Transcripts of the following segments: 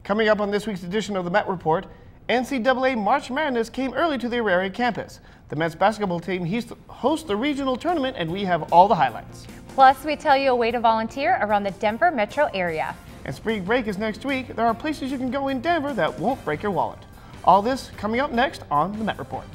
Coming up on this week's edition of the Met Report, NCAA March Madness came early to the Aragon campus. The Mets basketball team hosts the regional tournament, and we have all the highlights. Plus, we tell you a way to volunteer around the Denver metro area. And spring break is next week. There are places you can go in Denver that won't break your wallet. All this coming up next on the Met Report.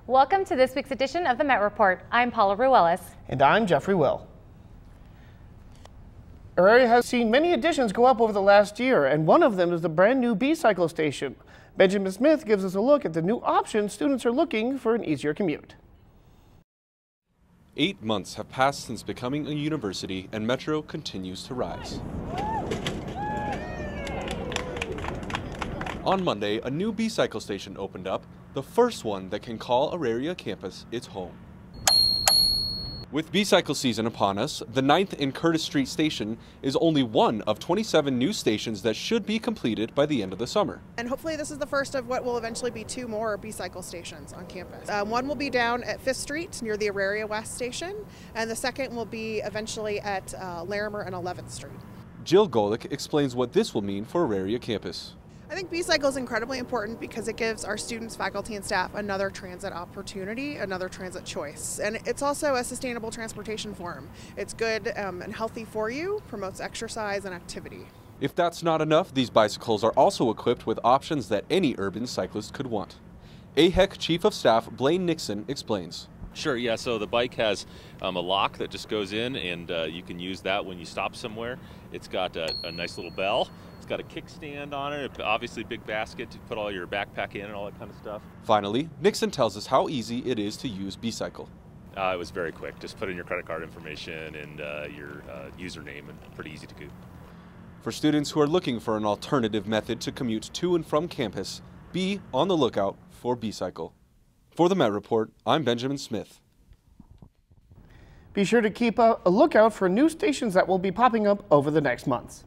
Welcome to this week's edition of the Met Report. I'm Paula Ruelas. And I'm Jeffery. Our area has seen many additions go up over the last year, and one of them is the brand new B-Cycle station. Benjamin Smith gives us a look at the new options students are looking for an easier commute. 8 months have passed since becoming a university, and Metro continues to rise. On Monday, a new B-Cycle station opened up, the first one that can call Aragon campus its home. With B-Cycle season upon us, the 9th in Curtis Street station is only one of 27 new stations that should be completed by the end of the summer. And hopefully this is the first of what will eventually be 2 more B-Cycle stations on campus. One will be down at 5th Street near the Aragon West station, and the second will be eventually at Larimer and 11th Street. Jill Golick explains what this will mean for Aragon campus. I think B-Cycle is incredibly important because it gives our students, faculty, and staff another transit opportunity, another transit choice. And it's also a sustainable transportation form. It's good and healthy for you, promotes exercise and activity. If that's not enough, these bicycles are also equipped with options that any urban cyclist could want. AHEC Chief of Staff Blaine Nixon explains. Sure, yeah, so the bike has a lock that just goes in, and you can use that when you stop somewhere. It's got a nice little bell. It's got a kickstand on it, obviously big basket to put all your backpack in and all that kind of stuff. Finally, Nixon tells us how easy it is to use B-Cycle. It was very quick. Just put in your credit card information and your username, and pretty easy to do. For students who are looking for an alternative method to commute to and from campus, be on the lookout for B-Cycle. For the Met Report, I'm Benjamin Smith. Be sure to keep a lookout for new stations that will be popping up over the next months.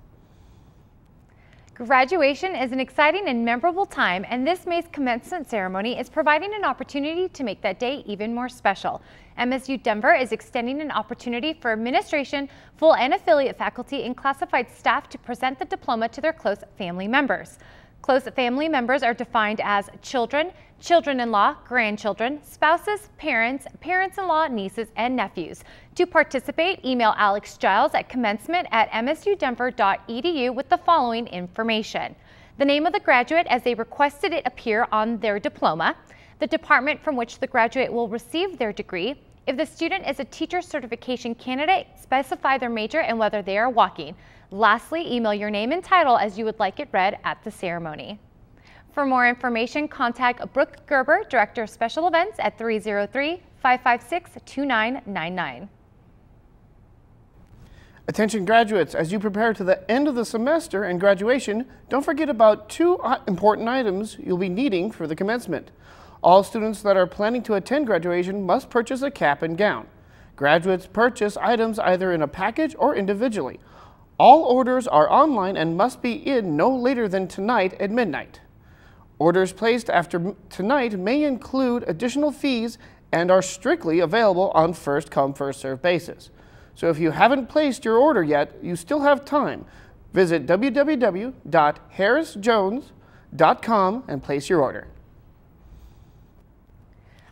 Graduation is an exciting and memorable time, and this May's commencement ceremony is providing an opportunity to make that day even more special. MSU Denver is extending an opportunity for administration, full and affiliate faculty, and classified staff to present the diploma to their close family members. Close family members are defined as children, children-in-law, grandchildren, spouses, parents, parents-in-law, nieces, and nephews. To participate, email Alex Giles at commencement@msudenver.edu with the following information: the name of the graduate as they requested it appear on their diploma, the department from which the graduate will receive their degree. If the student is a teacher certification candidate, specify their major and whether they are walking. Lastly, email your name and title as you would like it read at the ceremony. For more information, contact Brooke Gerber, Director of Special Events, at 303-556-2999. Attention graduates, as you prepare to the end of the semester and graduation, don't forget about 2 important items you'll be needing for the commencement. All students that are planning to attend graduation must purchase a cap and gown. Graduates purchase items either in a package or individually. All orders are online and must be in no later than tonight at midnight. Orders placed after tonight may include additional fees and are strictly available on first-come, first-served basis. So if you haven't placed your order yet, you still have time. Visit www.harrisjones.com and place your order.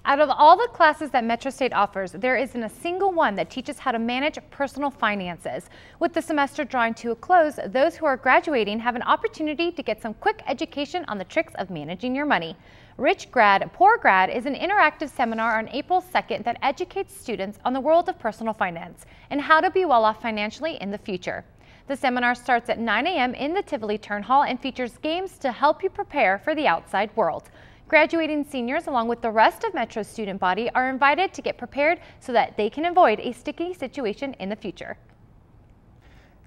Out of all the classes that Metro State offers, there isn't a single one that teaches how to manage personal finances. With the semester drawing to a close, those who are graduating have an opportunity to get some quick education on the tricks of managing your money. Rich Grad, Poor Grad is an interactive seminar on April 2nd that educates students on the world of personal finance and how to be well off financially in the future. The seminar starts at 9 a.m. in the Tivoli Turn Hall and features games to help you prepare for the outside world. Graduating seniors, along with the rest of Metro's student body, are invited to get prepared so that they can avoid a sticky situation in the future.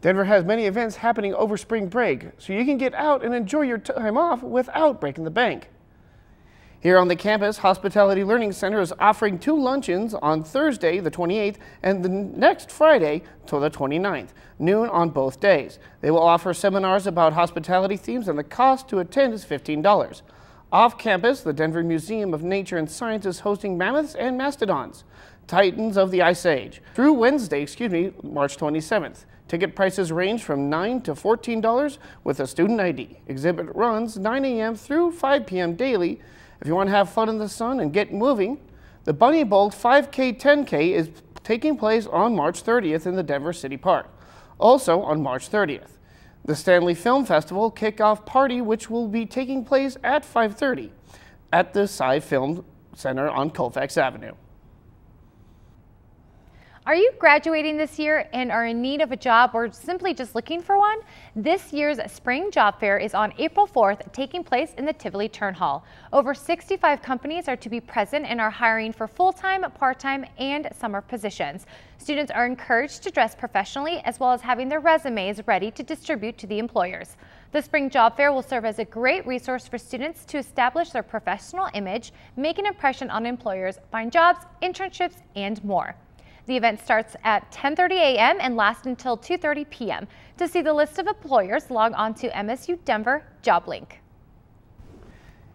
Denver has many events happening over spring break, so you can get out and enjoy your time off without breaking the bank. Here on the campus, Hospitality Learning Center is offering 2 luncheons on Thursday, the 28th, and the next Friday, till the 29th, noon on both days. They will offer seminars about hospitality themes, and the cost to attend is $15. Off campus, the Denver Museum of Nature and Science is hosting mammoths and mastodons, titans of the Ice Age, through Wednesday, March 27th. Ticket prices range from $9 to $14 with a student ID. Exhibit runs 9 a.m. through 5 p.m. daily. If you want to have fun in the sun and get moving, the Bunny Bolt 5K 10K is taking place on March 30th in the Denver City Park. Also on March 30th, the Stanley Film Festival kickoff party, which will be taking place at 5:30 at the Sci Film Center on Colfax Avenue. Are you graduating this year and are in need of a job or simply just looking for one? This year's Spring Job Fair is on April 4th, taking place in the Tivoli Turn Hall. Over 65 companies are to be present and are hiring for full-time, part-time, and summer positions. Students are encouraged to dress professionally as well as having their resumes ready to distribute to the employers. The Spring Job Fair will serve as a great resource for students to establish their professional image, make an impression on employers, find jobs, internships, and more. The event starts at 10:30 a.m. and lasts until 2:30 p.m. To see the list of employers, log on to MSU Denver Job Link.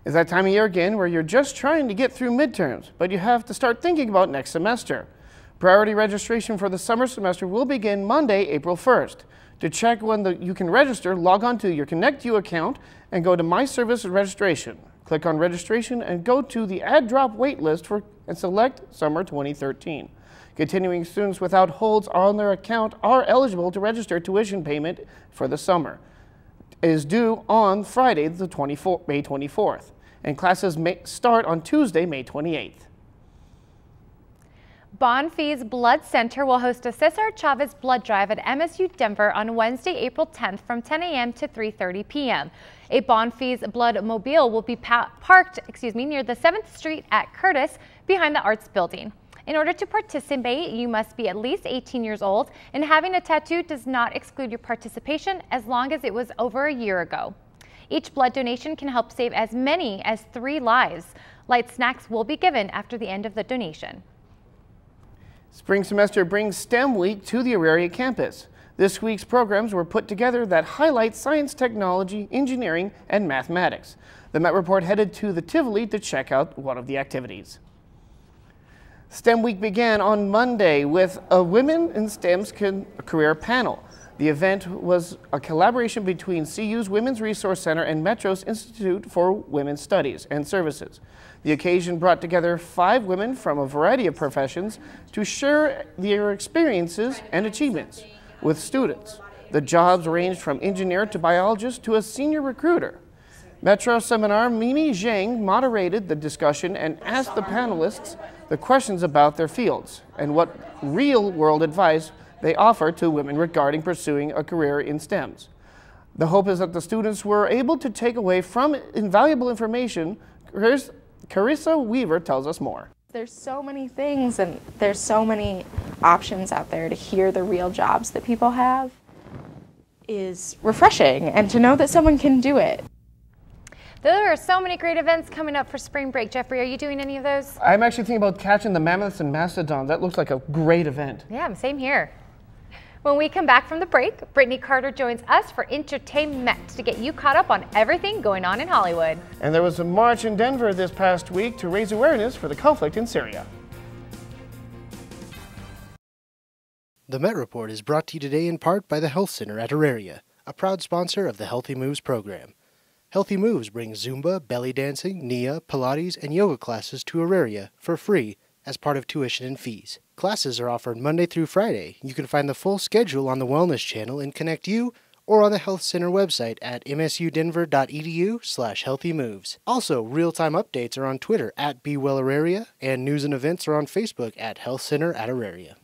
It's that time of year again where you're just trying to get through midterms, but you have to start thinking about next semester. Priority registration for the summer semester will begin Monday, April 1st. To check when you can register, log on to your ConnectU account and go to My Service Registration. Click on Registration and go to the Add Drop Waitlist and select Summer 2013. Continuing students without holds on their account are eligible to register tuition payment for the summer. It is due on Friday, May 24th, and classes may start on Tuesday, May 28th. Bonfils Blood Center will host a Cesar Chavez blood drive at MSU Denver on Wednesday, April 10th from 10 a.m. to 3:30 p.m. A Bonfils Blood Mobile will be parked near the 7th Street at Curtis behind the Arts Building. In order to participate, you must be at least 18 years old, and having a tattoo does not exclude your participation as long as it was over a year ago. Each blood donation can help save as many as 3 lives. Light snacks will be given after the end of the donation. Spring semester brings STEM Week to the Auraria campus. This week's programs were put together that highlight science, technology, engineering, and mathematics. The Met Report headed to the Tivoli to check out one of the activities. STEM Week began on Monday with a Women in STEM's career panel. The event was a collaboration between CU's Women's Resource Center and Metro's Institute for Women's Studies and Services. The occasion brought together 5 women from a variety of professions to share their experiences and achievements with students. The jobs ranged from engineer to biologist to a senior recruiter. Metro Seminar Mimi Zhang moderated the discussion and asked the panelists the questions about their fields and what real-world advice they offer to women regarding pursuing a career in STEMs. The hope is that the students were able to take away from invaluable information. Carissa Weaver tells us more. There's so many things and there's so many options out there. To hear the real jobs that people have is refreshing, and to know that someone can do it. There are so many great events coming up for spring break. Jeffrey, are you doing any of those? I'm actually thinking about catching the mammoths and mastodons. That looks like a great event. Yeah, same here. When we come back from the break, Britney Carter joins us for EntertainMET to get you caught up on everything going on in Hollywood. And there was a march in Denver this past week to raise awareness for the conflict in Syria. The Met Report is brought to you today in part by the Health Center at Auraria, a proud sponsor of the Healthy Moves program. Healthy Moves brings Zumba, belly dancing, Nia, Pilates, and yoga classes to Auraria for free as part of tuition and fees. Classes are offered Monday through Friday. You can find the full schedule on the Wellness channel in ConnectU or on the Health Center website at msudenver.edu/healthymoves. Also, real-time updates are on Twitter at BeWellAuraria, and news and events are on Facebook at Health Center at Auraria.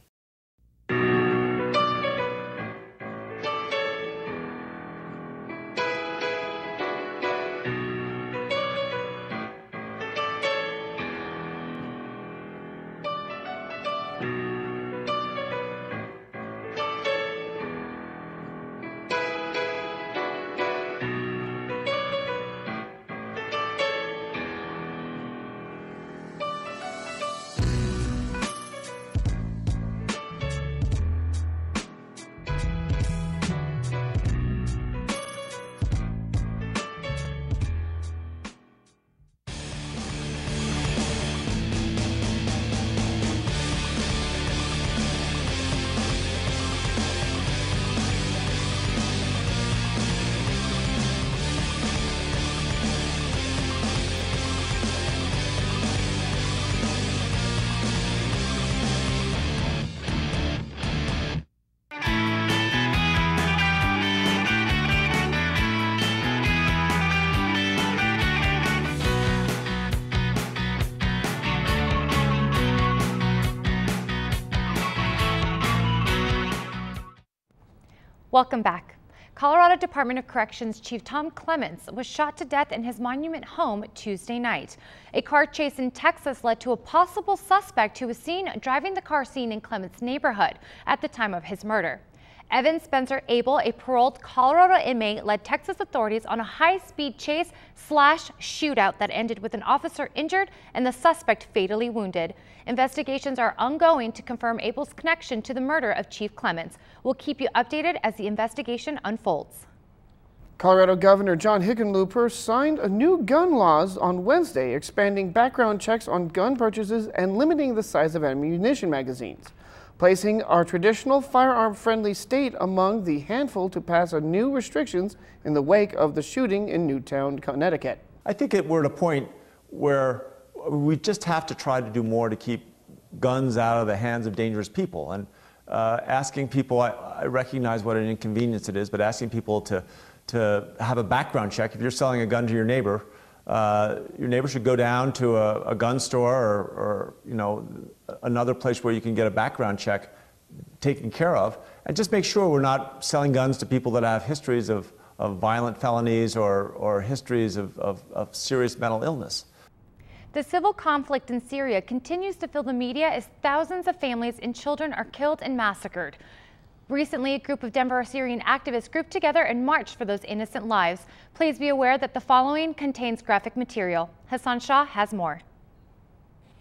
Welcome back. Colorado Department of Corrections Chief Tom Clements was shot to death in his Monument home Tuesday night. A car chase in Texas led to a possible suspect who was seen driving the car seen in Clements' neighborhood at the time of his murder. Evan Spencer Abel, a paroled Colorado inmate, led Texas authorities on a high-speed chase/shootout that ended with an officer injured and the suspect fatally wounded. Investigations are ongoing to confirm Abel's connection to the murder of Chief Clements. We'll keep you updated as the investigation unfolds. Colorado Governor John Hickenlooper signed a new gun laws on Wednesday, expanding background checks on gun purchases and limiting the size of ammunition magazines, placing our traditional firearm-friendly state among the handful to pass a new restrictions in the wake of the shooting in Newtown, Connecticut. I think we're at a point where we just have to try to do more to keep guns out of the hands of dangerous people. And asking people, I recognize what an inconvenience it is, but asking people to have a background check. If you're selling a gun to your neighbor should go down to a gun store or another place where you can get a background check taken care of, and just make sure we're not selling guns to people that have histories of violent felonies or histories of serious mental illness. The civil conflict in Syria continues to fill the media as thousands of families and children are killed and massacred. Recently, a group of Denver Syrian activists grouped together and marched for those innocent lives. Please be aware that the following contains graphic material. Hassan Shah has more.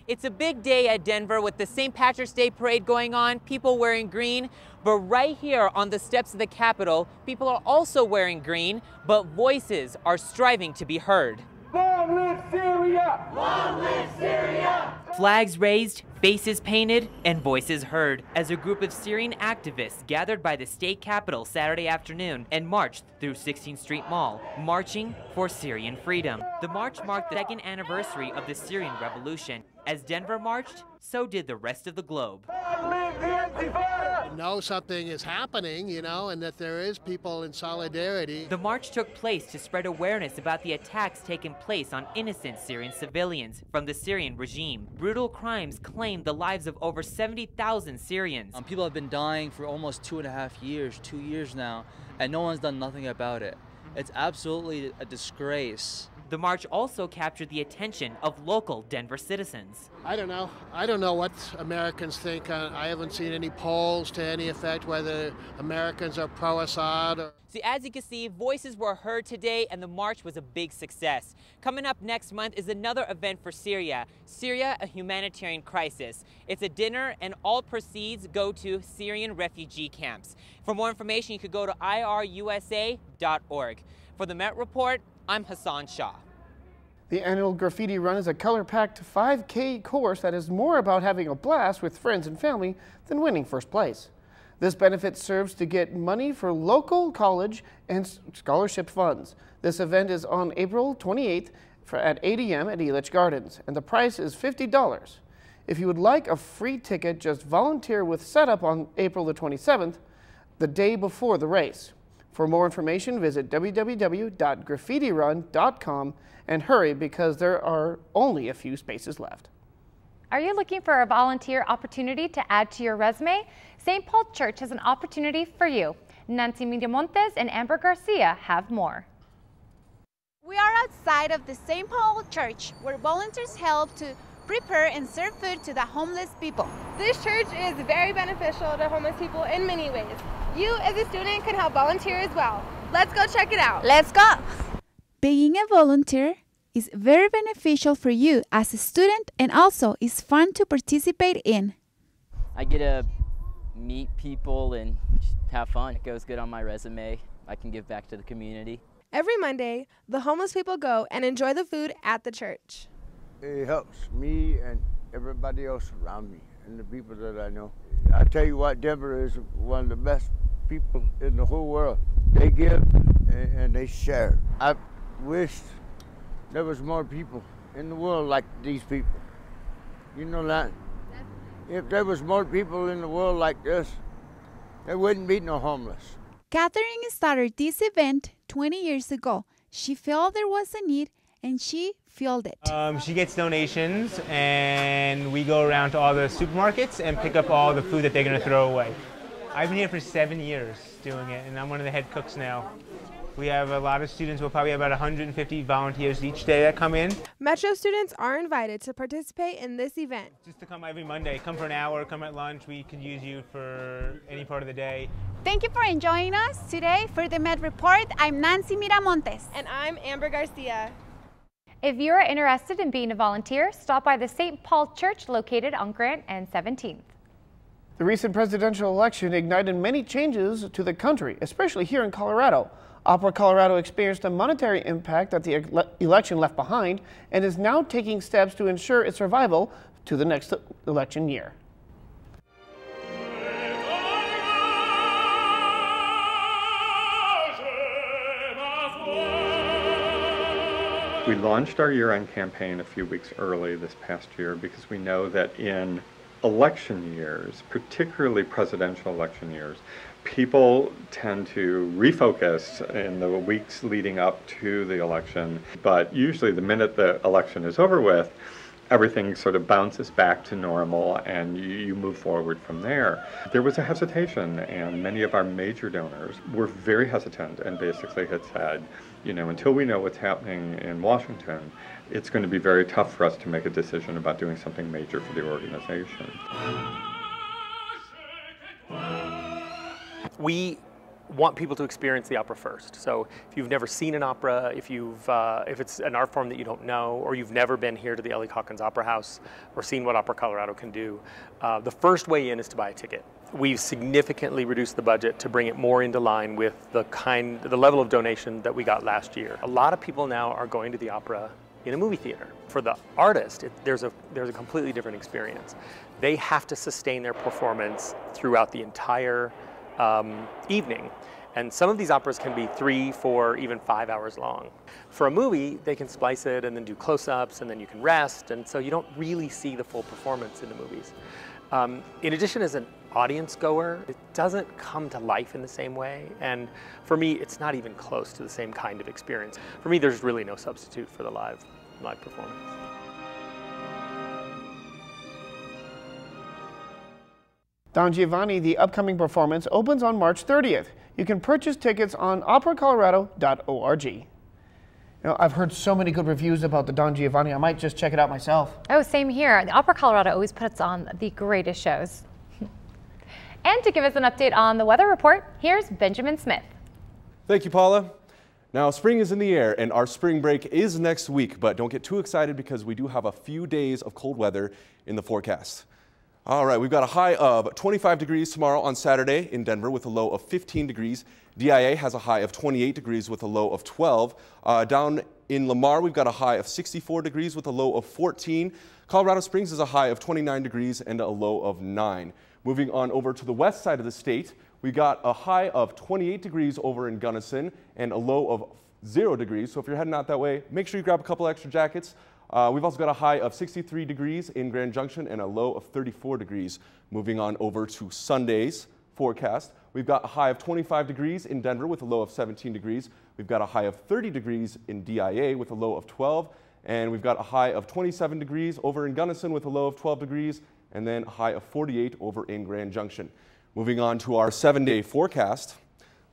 It's a big day at Denver with the St. Patrick's Day parade going on, people wearing green. But right here on the steps of the Capitol, people are also wearing green, but voices are striving to be heard. Long live Syria! Long live Syria! Flags raised, faces painted, and voices heard as a group of Syrian activists gathered by the state capitol Saturday afternoon and marched through 16th Street Mall, marching for Syrian freedom. The march marked the second anniversary of the Syrian Revolution. As Denver marched, so did the rest of the globe. Long live the Intifada! Know something is happening, and that there is people in solidarity. The march took place to spread awareness about the attacks taking place on innocent Syrian civilians from the Syrian regime. Brutal crimes claimed the lives of over 70,000 Syrians. People have been dying for almost 2.5 years, 2 years now, and no one's done nothing about it. It's absolutely a disgrace. The march also captured the attention of local Denver citizens. I don't know. I don't know what Americans think. I haven't seen any polls to any effect whether Americans are pro-Assad or... See, as you can see, voices were heard today and the march was a big success. Coming up next month is another event for Syria. Syria, a humanitarian crisis. It's a dinner and all proceeds go to Syrian refugee camps. For more information, you could go to irusa.org. For the Met Report, I'm Hassan Shah. The annual graffiti run is a color-packed 5K course that is more about having a blast with friends and family than winning first place. This benefit serves to get money for local college and scholarship funds. This event is on April 28th at 8 a.m. at Elitch Gardens, and the price is $50. If you would like a free ticket, just volunteer with setup on April the 27th, the day before the race. For more information, visit www.graffitirun.com and hurry because there are only a few spaces left. Are you looking for a volunteer opportunity to add to your resume? St. Paul Church has an opportunity for you. Nancy Miramontes and Amber Garcia have more. We are outside of the St. Paul Church, where volunteers help to prepare and serve food to the homeless people. This church is very beneficial to homeless people in many ways. You as a student can help volunteer as well. Let's go check it out. Let's go! Being a volunteer is very beneficial for you as a student and also is fun to participate in. I get to meet people and have fun. It goes good on my resume. I can give back to the community. Every Monday, the homeless people go and enjoy the food at the church. It helps me and everybody else around me and the people that I know. I tell you what, Denver is one of the best people in the whole world. They give and they share. I wish there was more people in the world like these people. You know that? If there was more people in the world like this, there wouldn't be no homeless. Catherine started this event 20 years ago. She felt there was a need and she filled it. She gets donations and we go around to all the supermarkets and pick up all the food that they're going to throw away. I've been here for 7 years doing it, and I'm one of the head cooks now. We have a lot of students. We'll probably have about 150 volunteers each day that come in. Metro students are invited to participate in this event. Just to come every Monday. Come for an hour, come at lunch. We can use you for any part of the day. Thank you for joining us today for the Met Report. I'm Nancy Miramontes. And I'm Amber Garcia. If you're interested in being a volunteer, stop by the St. Paul Church located on Grant and 17th. The recent presidential election ignited many changes to the country, especially here in Colorado. Opera Colorado experienced a monetary impact that the election left behind and is now taking steps to ensure its survival to the next election year. We launched our year-end campaign a few weeks early this past year because we know that in election years, particularly presidential election years, people tend to refocus in the weeks leading up to the election, but usually the minute the election is over with, everything sort of bounces back to normal and you move forward from there. There was a hesitation, and many of our major donors were very hesitant and basically had said, you know, until we know what's happening in Washington, it's going to be very tough for us to make a decision about doing something major for the organization. We want people to experience the opera first. So if you've never seen an opera, if it's an art form that you don't know, or you've never been here to the Ellie Calkins Opera House or seen what Opera Colorado can do, the first way in is to buy a ticket. We've significantly reduced the budget to bring it more into line with the level of donation that we got last year. A lot of people now are going to the opera in a movie theater. For the artist, there's a completely different experience. They have to sustain their performance throughout the entire evening. And some of these operas can be 3, 4, even 5 hours long. For a movie, they can splice it and then do close-ups and then you can rest, and so you don't really see the full performance in the movies. In addition, as an audience goer, it doesn't come to life in the same way, and for me, it's not even close to the same kind of experience. For me, there's really no substitute for the live performance. Don Giovanni, the upcoming performance, opens on March 30th. You can purchase tickets on operacolorado.org. You know, I've heard so many good reviews about the Don Giovanni, I might just check it out myself. Oh, same here. The Opera Colorado always puts on the greatest shows. And to give us an update on the weather report, here's Benjamin Smith. Thank you, Paula. Now, spring is in the air and our spring break is next week, but don't get too excited because we do have a few days of cold weather in the forecast. All right, we've got a high of 25 degrees tomorrow on Saturday in Denver with a low of 15 degrees. DIA has a high of 28 degrees with a low of 12. Down in Lamar, we've got a high of 64 degrees with a low of 14. Colorado Springs is a high of 29 degrees and a low of 9. Moving on over to the west side of the state, we got a high of 28 degrees over in Gunnison and a low of 0 degrees. So if you're heading out that way, make sure you grab a couple extra jackets. We've also got a high of 63 degrees in Grand Junction and a low of 34 degrees. Moving on over to Sunday's forecast, we've got a high of 25 degrees in Denver with a low of 17 degrees. We've got a high of 30 degrees in DIA with a low of 12. And we've got a high of 27 degrees over in Gunnison with a low of 12 degrees. And then a high of 48 over in Grand Junction. Moving on to our 7-day forecast.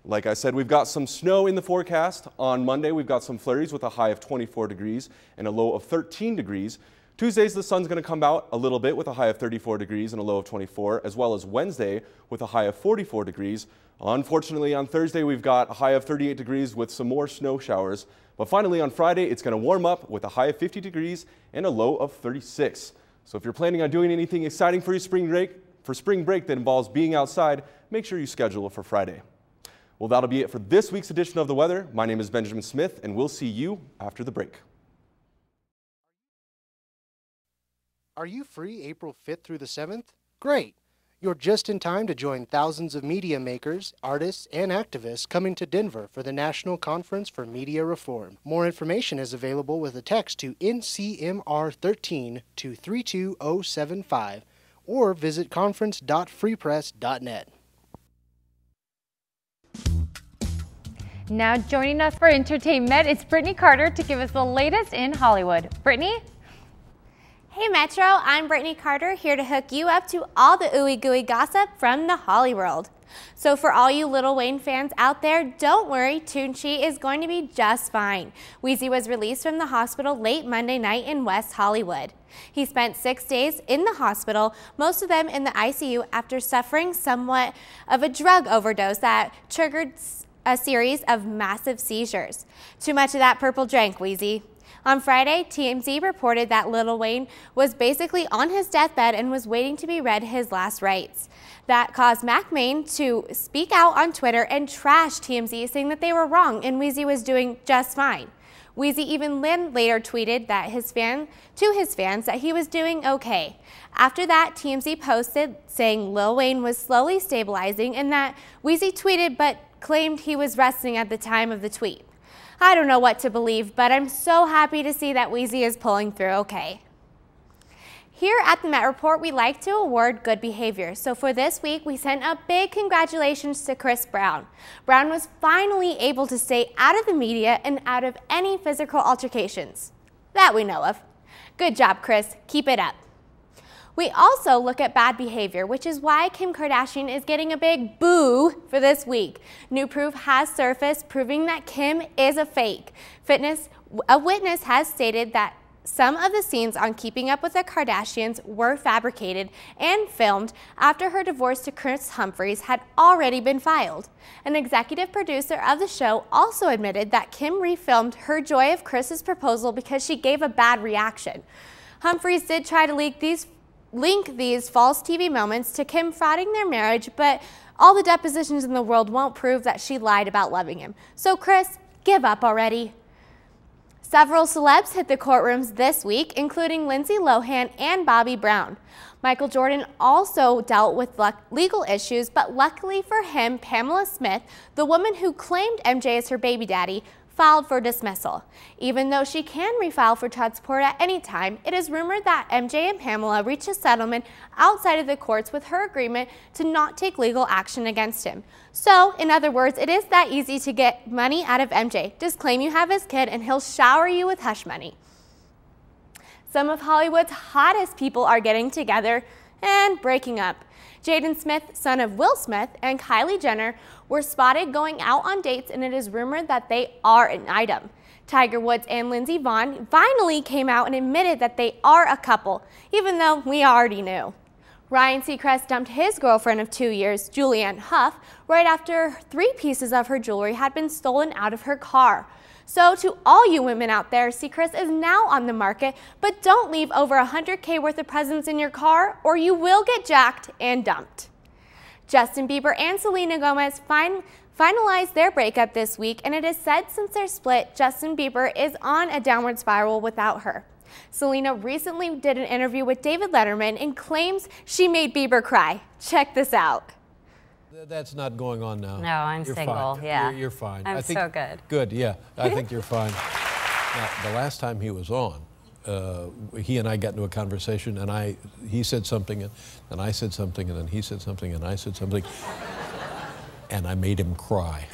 Like I said, we've got some snow in the forecast. On Monday, we've got some flurries with a high of 24 degrees and a low of 13 degrees. Tuesdays, the sun's going to come out a little bit with a high of 34 degrees and a low of 24, as well as Wednesday with a high of 44 degrees. Unfortunately, on Thursday, we've got a high of 38 degrees with some more snow showers. But finally, on Friday, it's going to warm up with a high of 50 degrees and a low of 36. So if you're planning on doing anything exciting for your spring break that involves being outside, make sure you schedule it for Friday. Well, that'll be it for this week's edition of The Weather. My name is Benjamin Smith, and we'll see you after the break. Are you free April 5th through the 7th? Great! You're just in time to join thousands of media makers, artists, and activists coming to Denver for the National Conference for Media Reform. More information is available with a text to NCMR13 to 32075 or visit conference.freepress.net. Now joining us for EntertainMET, it's Britney Carter to give us the latest in Hollywood. Britney? Hey Metro, I'm Britney Carter, here to hook you up to all the ooey gooey gossip from the Holly world. So for all you Lil Wayne fans out there, don't worry, Tunechi is going to be just fine. Weezy was released from the hospital late Monday night in West Hollywood. He spent 6 days in the hospital, most of them in the ICU after suffering somewhat of a drug overdose that triggered a series of massive seizures. Too much of that purple drink, Weezy. On Friday, TMZ reported that Lil Wayne was basically on his deathbed and was waiting to be read his last rites. That caused Mac Main to speak out on Twitter and trash TMZ, saying that they were wrong and Weezy was doing just fine. Weezy even later tweeted that to his fans that he was doing okay. After that, TMZ posted saying Lil Wayne was slowly stabilizing and that Weezy tweeted but claimed he was resting at the time of the tweet. I don't know what to believe, but I'm so happy to see that Weezy is pulling through okay. Here at the Met Report, we like to award good behavior. So for this week, we sent a big congratulations to Chris Brown. Brown was finally able to stay out of the media and out of any physical altercations that we know of. Good job, Chris. Keep it up. We also look at bad behavior, which is why Kim Kardashian is getting a big boo for this week. New proof has surfaced proving that Kim is a fake. A witness has stated that some of the scenes on Keeping Up with the Kardashians were fabricated and filmed after her divorce to Kris Humphries had already been filed. An executive producer of the show also admitted that Kim refilmed her joy of Kris's proposal because she gave a bad reaction. Humphries did try to link these false TV moments to Kim frauding their marriage, but all the depositions in the world won't prove that she lied about loving him. So Kris, give up already. Several celebs hit the courtrooms this week, including Lindsay Lohan and Bobby Brown. Michael Jordan also dealt with legal issues, but luckily for him, Pamela Smith, the woman who claimed MJ as her baby daddy, filed for dismissal. Even though she can refile for child support at any time, it is rumored that MJ and Pamela reached a settlement outside of the courts with her agreement to not take legal action against him. So, in other words, it is that easy to get money out of MJ. Just claim you have his kid and he'll shower you with hush money. Some of Hollywood's hottest people are getting together and breaking up. Jaden Smith, son of Will Smith, and Kylie Jenner were spotted going out on dates, and it is rumored that they are an item. Tiger Woods and Lindsey Vonn finally came out and admitted that they are a couple, even though we already knew. Ryan Seacrest dumped his girlfriend of 2 years, Julianne Hough, right after 3 pieces of her jewelry had been stolen out of her car. So to all you women out there, Seacrest is now on the market, but don't leave over $100K worth of presents in your car or you will get jacked and dumped. Justin Bieber and Selena Gomez finalized their breakup this week, and it is said since their split, Justin Bieber is on a downward spiral without her. Selena recently did an interview with David Letterman and claims she made Bieber cry. Check this out. That's not going on now. No, I'm you're single, fine. yeah. You're fine. I'm I think, so good. Good, yeah. I think you're fine. Now, the last time he was on, he and I got into a conversation, and he said something, and I said something, and then he said something, and I said something, and I made him cry.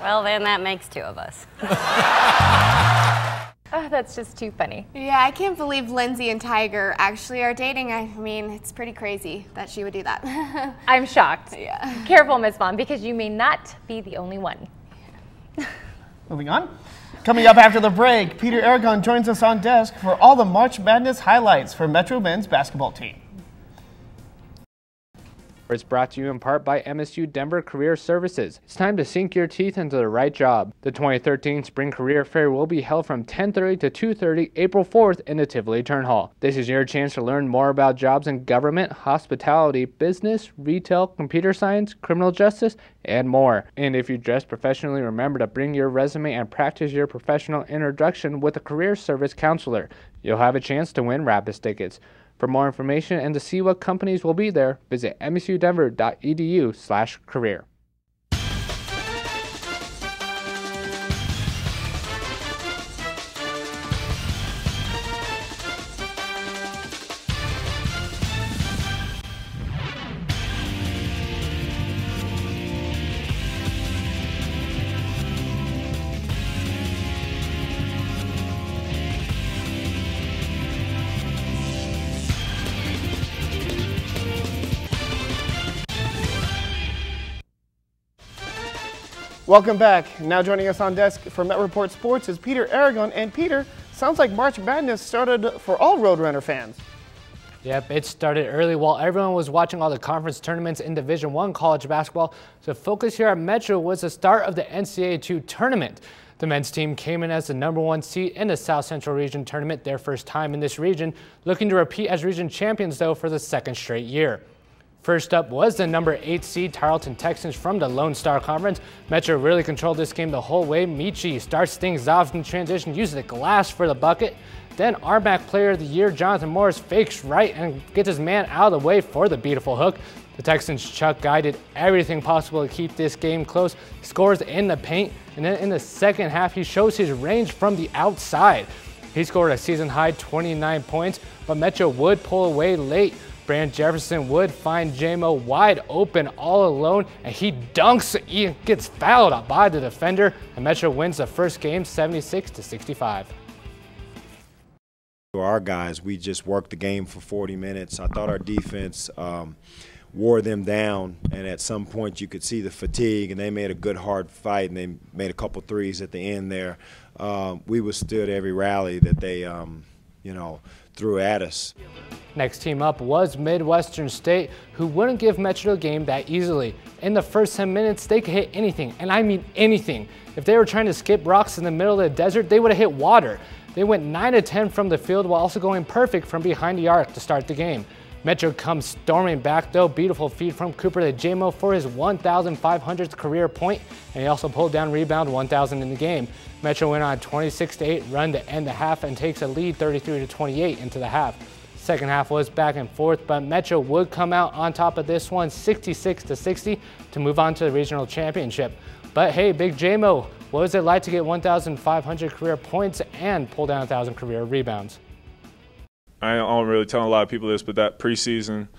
Well, then that makes 2 of us. Oh, that's just too funny. Yeah, I can't believe Lindsay and Tiger actually are dating. I mean, it's pretty crazy that she would do that. I'm shocked. Yeah. Careful, Ms. Vaughn, because you may not be the only one. Moving on. Coming up after the break, Peter Aragon joins us on desk for all the March Madness highlights for Metro men's basketball team. It's brought to you in part by MSU Denver Career Services. It's time to sink your teeth into the right job. The 2013 Spring Career Fair will be held from 10:30 to 2:30 April 4th in the Tivoli Turn Hall. This is your chance to learn more about jobs in government, hospitality, business, retail, computer science, criminal justice, and more. And if you dress professionally, remember to bring your resume and practice your professional introduction with a career service counselor. You'll have a chance to win Rapid tickets. For more information and to see what companies will be there, visit msudenver.edu/career. Welcome back. Now joining us on desk for Met Report Sports is Peter Aragon. And Peter, sounds like March Madness started for all Roadrunner fans. Yep, it started early while everyone was watching all the conference tournaments in Division I college basketball. The focus here at Metro was the start of the NCAA 2 tournament. The men's team came in as the #1 seed in the South Central Region tournament, their first time in this region, looking to repeat as region champions though for the second straight year. First up was the #8 seed Tarleton Texans from the Lone Star Conference. Metro really controlled this game the whole way. Michi starts things off in transition, uses the glass for the bucket. Then RMAC Player of the Year Jonathan Morris fakes right and gets his man out of the way for the beautiful hook. The Texans' Chuck Guy did everything possible to keep this game close. He scores in the paint, and then in the second half, he shows his range from the outside. He scored a season-high 29 points, but Metro would pull away late. Brand Jefferson would find J-Mo wide open all alone, and he dunks, he gets fouled by the defender, and Metro wins the first game 76-65. For our guys, we just worked the game for 40 minutes. I thought our defense wore them down, and at some point you could see the fatigue, and they made a good hard fight, and they made a couple threes at the end there. We withstood every rally that they threw at us. Next team up was Midwestern State, who wouldn't give Metro a game that easily. In the first 10 minutes, they could hit anything, and I mean anything. If they were trying to skip rocks in the middle of the desert, they would have hit water. They went 9 of 10 from the field while also going perfect from behind the arc to start the game. Metro comes storming back though. Beautiful feed from Cooper to J-Mo for his 1,500th career point, and he also pulled down rebound 1,000 in the game. Metro went on a 26-8 run to end the half and takes a lead 33-28 into the half. Second half was back and forth, but Metro would come out on top of this one 66-60 to move on to the regional championship. But hey, Big J-Mo, what was it like to get 1,500 career points and pull down 1,000 career rebounds? I don't really tell a lot of people this, but that preseason,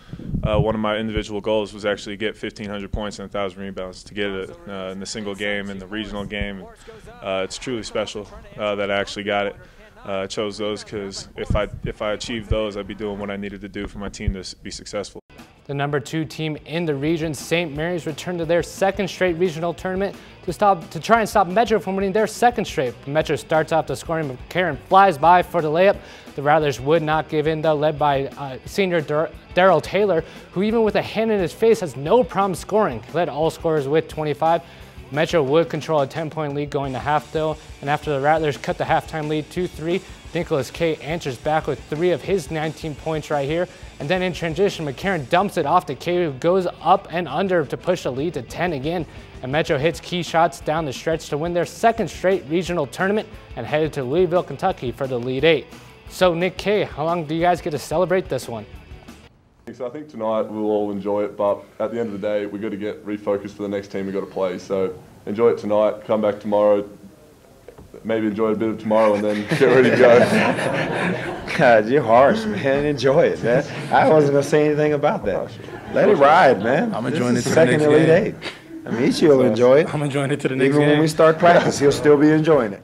one of my individual goals was actually get 1,500 points and 1,000 rebounds to get it in the single game, in the regional game. It's truly special that I actually got it. I chose those because if I achieved those, I'd be doing what I needed to do for my team to be successful. The #2 team in the region, St. Mary's, returned to their second straight regional tournament to try and stop Metro from winning their second straight. Metro starts off the scoring, but Karen flies by for the layup. The Rattlers would not give in though, led by senior Daryl Taylor, who even with a hand in his face has no problem scoring. He led all scorers with 25. Metro would control a 10-point lead going to half though, and after the Rattlers cut the halftime lead 2-3, Nicholas K answers back with 3 of his 19 points right here. And then in transition, McCarran dumps it off to K, who goes up and under to push the lead to 10 again. And Metro hits key shots down the stretch to win their second straight regional tournament and headed to Louisville, Kentucky for the lead 8. So Nick K, how long do you guys get to celebrate this one? So I think tonight we'll all enjoy it, but at the end of the day, we've got to get refocused for the next team we've got to play. So enjoy it tonight, come back tomorrow, maybe enjoy a bit of tomorrow and then get ready to go. God, you're harsh, man. Enjoy it, man. I wasn't going to say anything about that. Let it ride, man. I'm enjoying it to the next game. Elite 8. I mean, Ichi will enjoy it. I'm enjoying it to the next game. Even when we start practice, he'll still be enjoying it.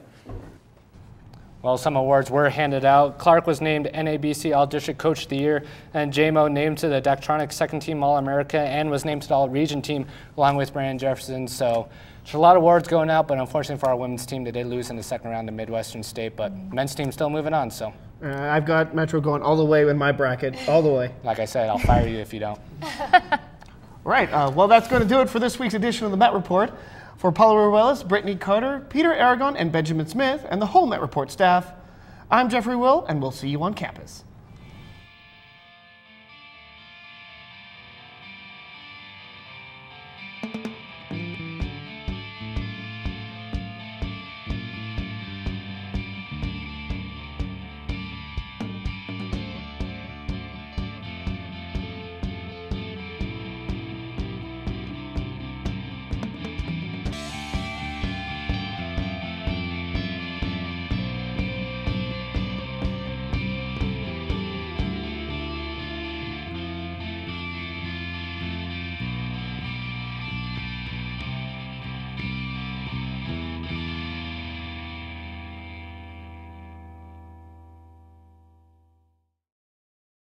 Well, some awards were handed out. Clark was named NABC All-District Coach of the Year, and J-Mo named to the Daktronics Second Team All-America and was named to the All-Region Team along with Brandon Jefferson. So there's a lot of awards going out, but unfortunately for our women's team, they did lose in the second round to Midwestern State, but men's team still moving on. So I've got Metro going all the way in my bracket, all the way. Like I said, I'll fire you if you don't. Right, well, that's going to do it for this week's edition of the Met Report. For Paula Ruelas, Britney Carter, Peter Aragon, and Benjamin Smith, and the whole Met Report staff, I'm Jeffery Will, and we'll see you on campus.